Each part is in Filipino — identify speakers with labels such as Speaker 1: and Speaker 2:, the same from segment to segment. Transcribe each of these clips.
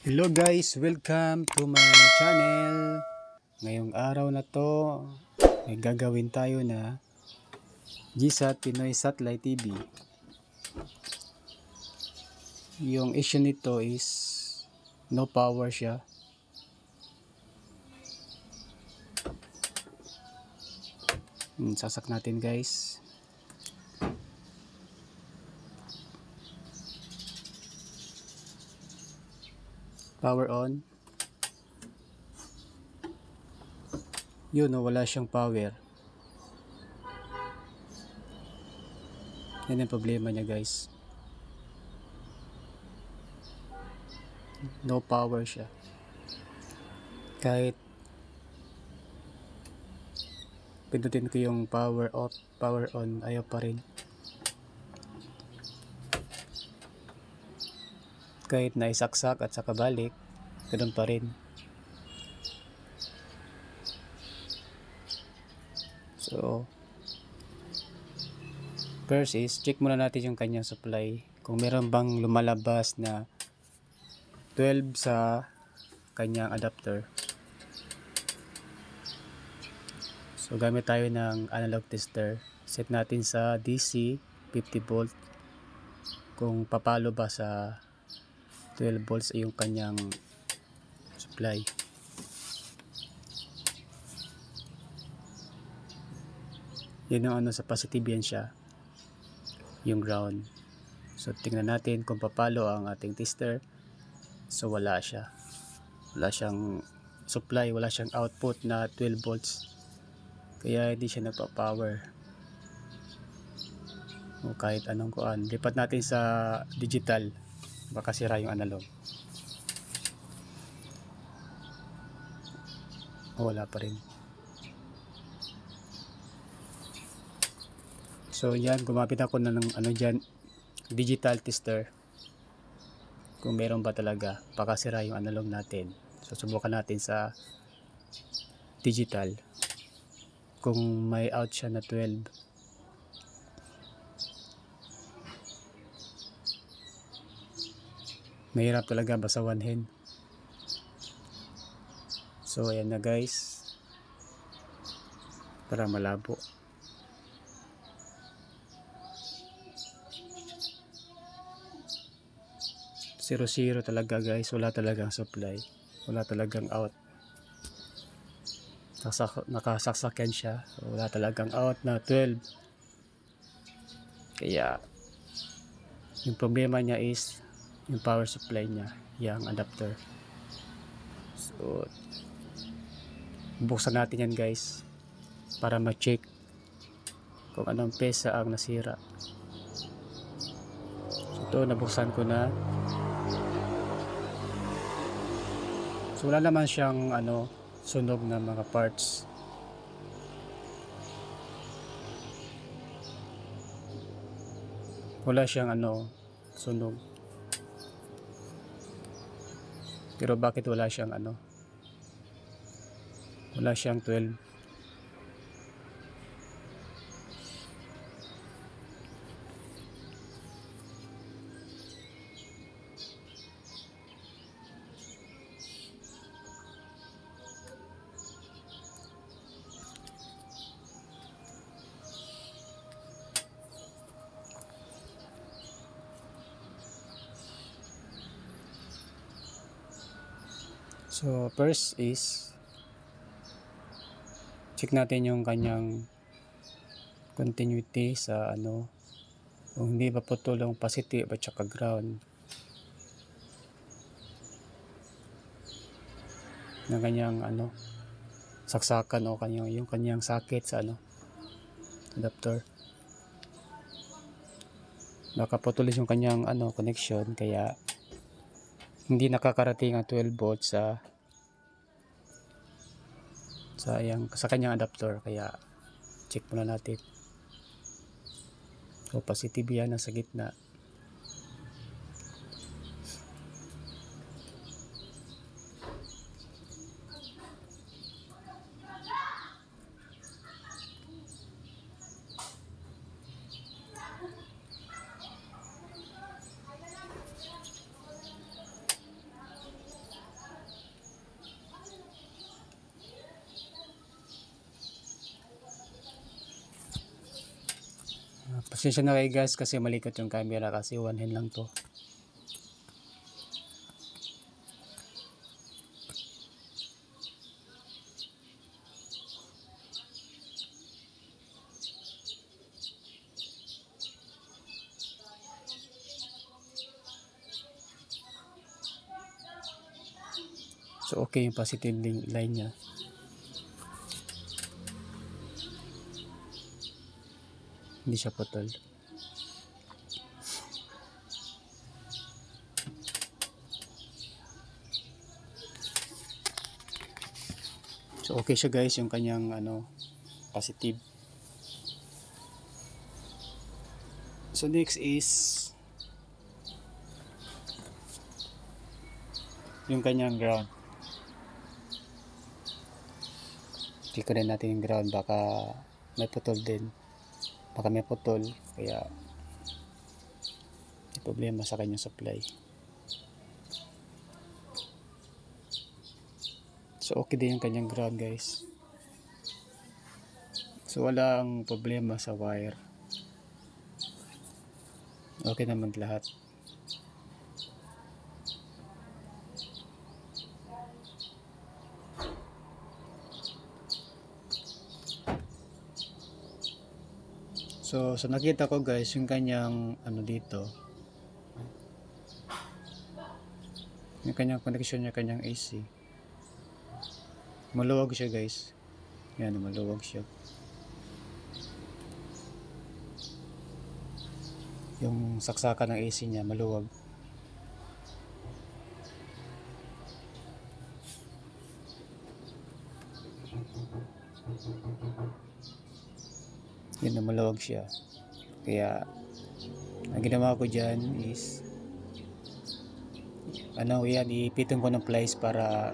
Speaker 1: Hello guys, welcome to my channel. Ngayong araw na to, may gagawin tayo na GSAT Pinoy Satellite TV. Yung issue nito is no power siya. Sasak natin guys. Power on. Yun, wala siyang power. Yan ang problema niya guys. No power siya. Kahit pindutin ko yung power off, power on, ayaw pa rin. Kahit naisaksak at saka balik, ganoon pa rin. So, first is check muna natin yung kanyang supply. Kung meron bang lumalabas na 12 sa kanyang adapter. So, gamit tayo ng analog tester. Set natin sa DC 50 volt. Kung papalo ba sa 12 volts ay yung kanyang supply. Yun yung sa positive yan siya, yung ground. So tingnan natin kung papalo ang ating tester. So wala siya, wala siyang supply, wala siyang output na 12 volts, kaya hindi siya nagpa-power o kahit anong kuan. Lipat natin sa digital, baka sira yung analog. Wala pa rin. So yan, gumamit ako na ng dyan, digital tester. Kung meron ba talaga, baka sira yung analog natin. So subukan natin sa digital. Kung may out siya na 12. Mahirap talaga basawanhin. So ayan na guys, para malabo. 0-0 talaga guys, wala talagang supply, wala talagang out. Nakasaksakan siya, so wala talagang out na 12. Kaya yung problema niya is yung power supply niya, yung adapter. So buksan natin yan guys para ma-check kung anong pesa ang nasira. So ito, nabuksan ko na. So wala naman siyang sunog na mga parts. Wala siyang sunog. Pero bakit wala siyang wala siyang 12? So first is check natin yung kanyang continuity sa kung hindi ba putol yung positive at saka ground ng kanyang saksakan o yung kanyang socket sa adapter. Baka putulis yung kanyang connection, kaya hindi nakakarating ang 12 volts sa kanyang adapter. Kaya check muna natin. So positive yan nasa gitna. Pasensya na kayo guys kasi malikot yung camera kasi one hand lang to. So okay yung positive line niya. Hindi siya putol. So okay siya guys yung kanyang positive. So next is yung kanyang ground. Click ko rin natin yung ground, baka may putol din. Baka may putol kaya may problema sa kanyang supply. So okay din yung kanyang ground guys. So wala ang problema sa wire. Okay naman lahat. So nakita ko guys yung kanyang dito. Yung kanyang connection niya, kanyang AC. Maluwag siya guys. Yan, maluwag siya. Yung saksakan ng AC niya maluwag. Yan na, maluwag siya. Kaya ang ginawa ko dyan is yan, ipitin ko ng plies para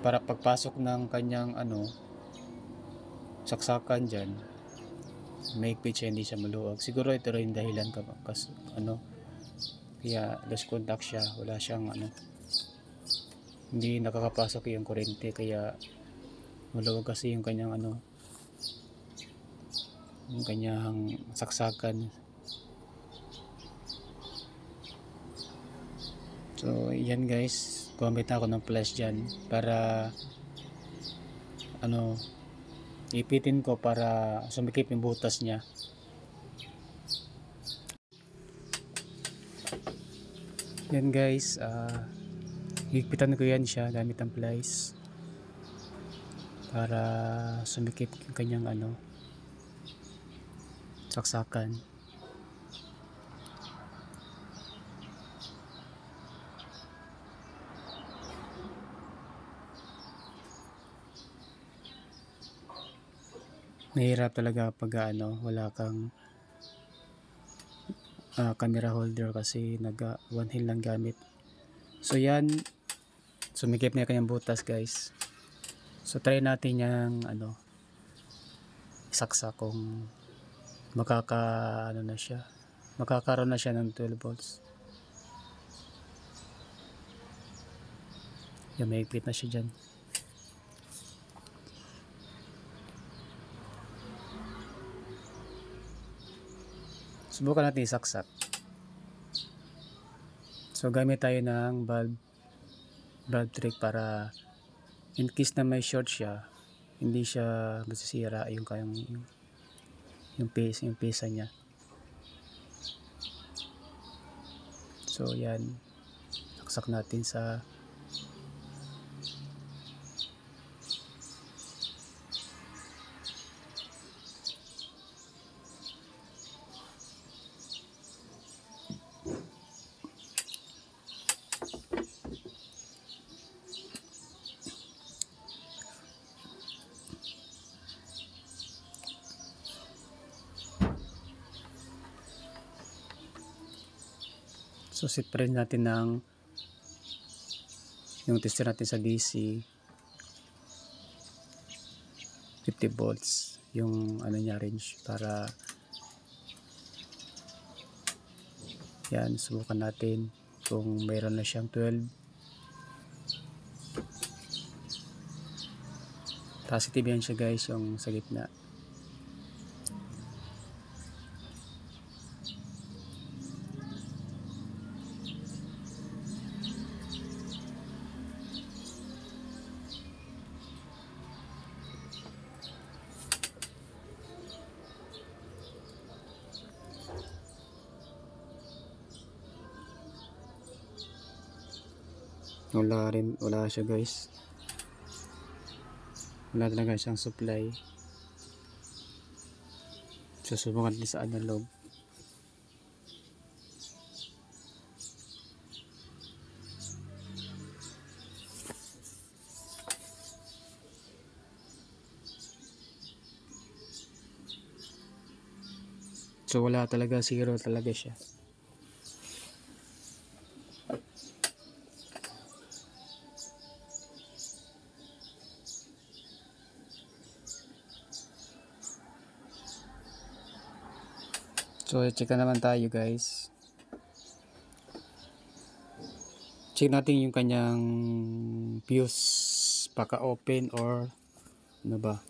Speaker 1: pagpasok ng kanyang saksakan dyan, maigpit siya, hindi siya maluwag. Siguro ito rin dahilan kaya lost contact siya, wala siyang hindi nakakapasok yung kuryente, kaya maluwag kasi yung kanyang yung kanyang saksakan. So yan guys, gumamit na ako ng flash dyan para ipitin ko para sumikip yung butas niya. Yan guys, higpitan ko yan siya gamit ang plies para sumikip yung kanyang saksakan. Mahirap talaga pag wala kang camera holder kasi one hand lang gamit. So yan, sumikip na kanyang butas guys. So try natin yung isaksa kung makakaroon na siya ng 12 volts. Yan, may higpit na siya dyan. Subukan natin isaksak. So gamit tayo ng valve trick para in case na may short siya, hindi siya masisira yung pisa niya. So yan, saksak natin sa so set pa rin natin yung tester natin sa DC 50 volts yung niya range, para yan, subukan natin kung mayroon na siyang 12. Positive yan siya guys, yung sa gitna. Wala siya guys. Wala talaga siyang supply. Susubukan din sa analog. So wala talaga, zero talaga siya. So check na naman tayo guys. Check natin yung kanyang fuse, paka open or ano ba.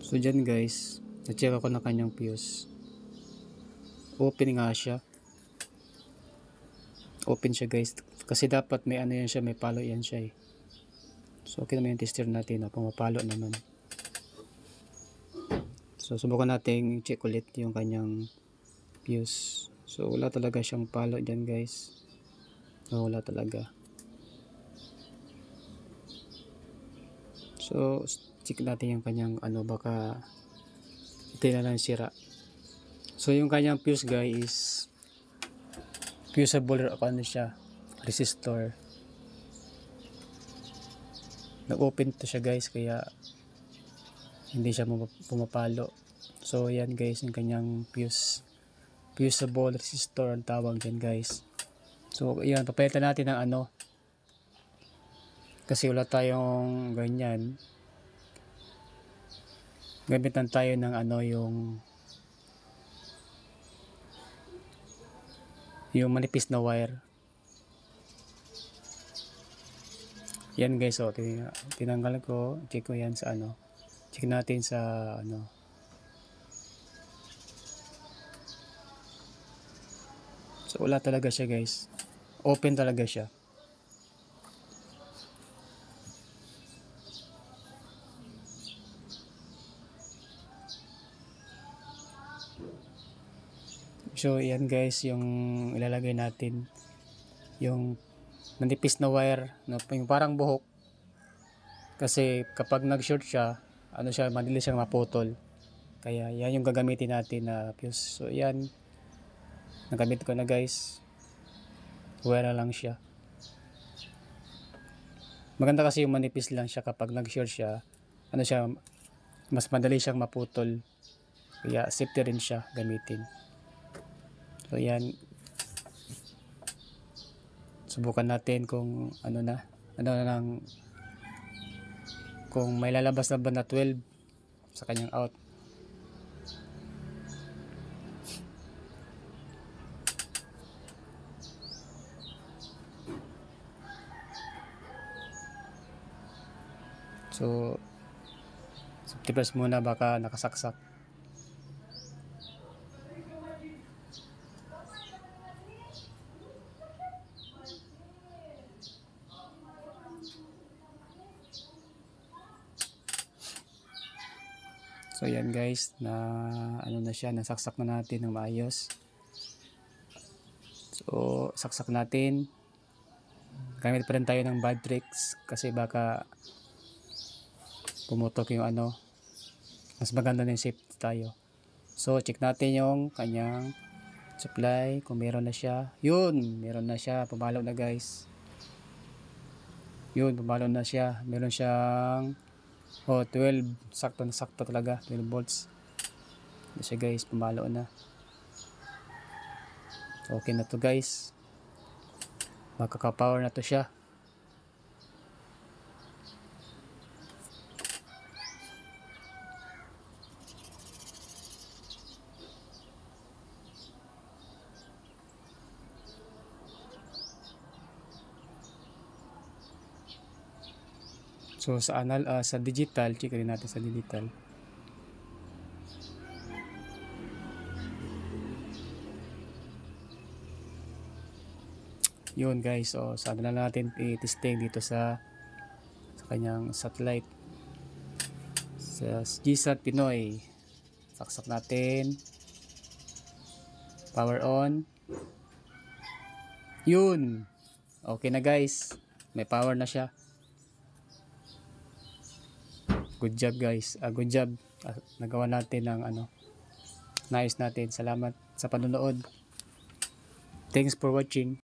Speaker 1: So dyan guys, na-check ako na kanyang fuse. Open nga siya. Open siya guys. Kasi dapat may ano yan siya, may palo yan siya eh. So okay naman yung tester natin, pumapalo naman. So subukan natin check ulit yung kanyang fuse. So wala talaga siyang palo dyan guys. No, wala talaga. So check natin yung kanyang ano, baka ito na lang sira. So yung kanyang fuse guys is fusible ano siya, resistor. Nag-open to siya guys, kaya hindi siya pumapalo. So yan guys yung kanyang fuse. Fusible resistor ang tawag dyan guys. So yan, papalitan natin ng ano, kasi wala tayong ganyan. Gamitan tayo ng ano, yung manipis na wire. Yan guys, so tinanggal ko, check ko yan sa ano. Check natin sa ano. So wala talaga siya guys. Open talaga siya. So yan guys yung ilalagay natin, yung manipis na wire, yung parang buhok. Kasi kapag nag-short siya, ano siya, madali siyang maputol. Kaya yan yung gagamitin natin na fuse. So yan, nagamit ko na guys. Wire lang siya. Maganda kasi yung manipis lang siya, kapag nag-short siya, ano siya, mas madali siyang maputol. Kaya safety rin siya gamitin. So yan, subukan natin kung ano na lang, kung may lalabas na ba na 12 sa kanyang out. So safety first muna, baka nakasaksak. So yan guys, na ano na siya, nasaksak na natin ng maayos. So saksak natin. Gamit pa rin tayo ng bad tricks kasi baka pumutok yung ano. Mas maganda na yung safety tayo. So check natin yung kanyang supply, kung meron na siya. Yun, meron na siya, pumalo na guys. Yun, pumalo na siya. Meron siyang 12, sakto na sakto talaga, 12 volts. Ito siya guys, pumalo na. So okay na to guys. Makaka-power na to siya. So sa digital, check rin natin sa digital. Yun guys, so sana na natin i-testing dito sa kanyang satellite sa GSAT Pinoy. Saksak natin, power on. Yun, okay na guys, may power na siya. Good job guys, good job. Nagawa natin ng nais natin. Salamat sa panonood. Thanks for watching.